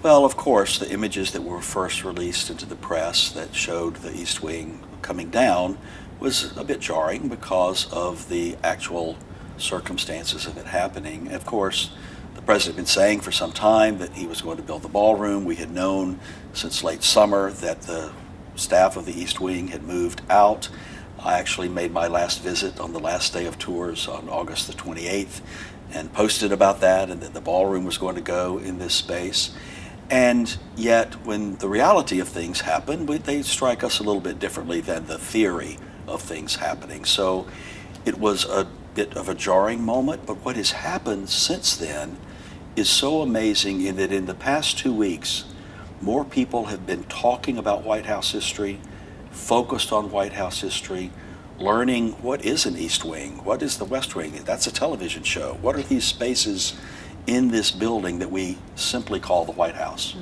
Well, of course, the images that were first released into the press that showed the East Wing coming down was a bit jarring because of the actual circumstances of it happening. Of course, the president had been saying for some time that he was going to build the ballroom. We had known since late summer that the staff of the East Wing had moved out. I actually made my last visit on the last day of tours on August the 28th and posted about that and that the ballroom was going to go in this space. And yet, when the reality of things happen, they strike us a little bit differently than the theory of things happening. So it was a bit of a jarring moment, but what has happened since then is so amazing in that in the past 2 weeks, more people have been talking about White House history, focused on White House history, learning what is an East Wing, what is the West Wing, that's a television show, what are these spaces in this building that we simply call the White House.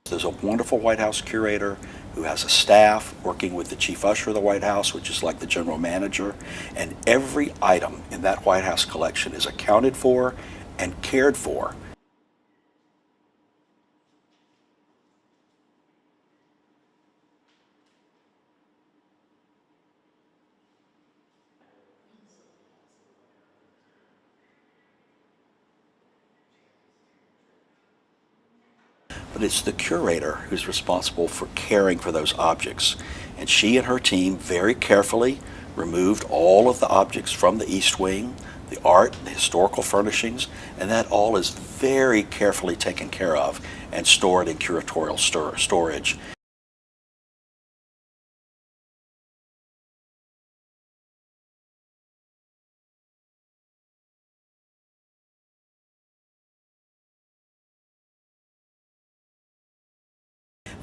There's a wonderful White House curator who has a staff working with the chief usher of the White House, which is like the general manager, and every item in that White House collection is accounted for and cared for. But it's the curator who's responsible for caring for those objects. And she and her team very carefully removed all of the objects from the East Wing, the art, the historical furnishings, and that all is very carefully taken care of and stored in curatorial storage.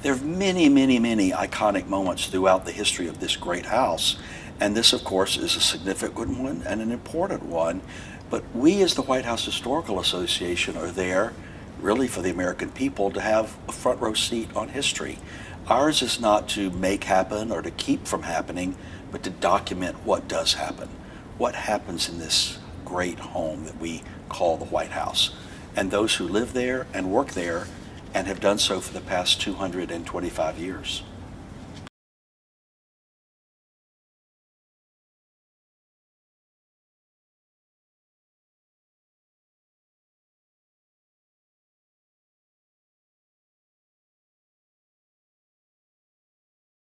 There are many, many, many iconic moments throughout the history of this great house, and this, of course, is a significant one and an important one. But we, as the White House Historical Association, are there really for the American people to have a front row seat on history. Ours is not to make happen or to keep from happening, but to document what does happen. What happens in this great home that we call the White House. And those who live there and work there and have done so for the past 225 years.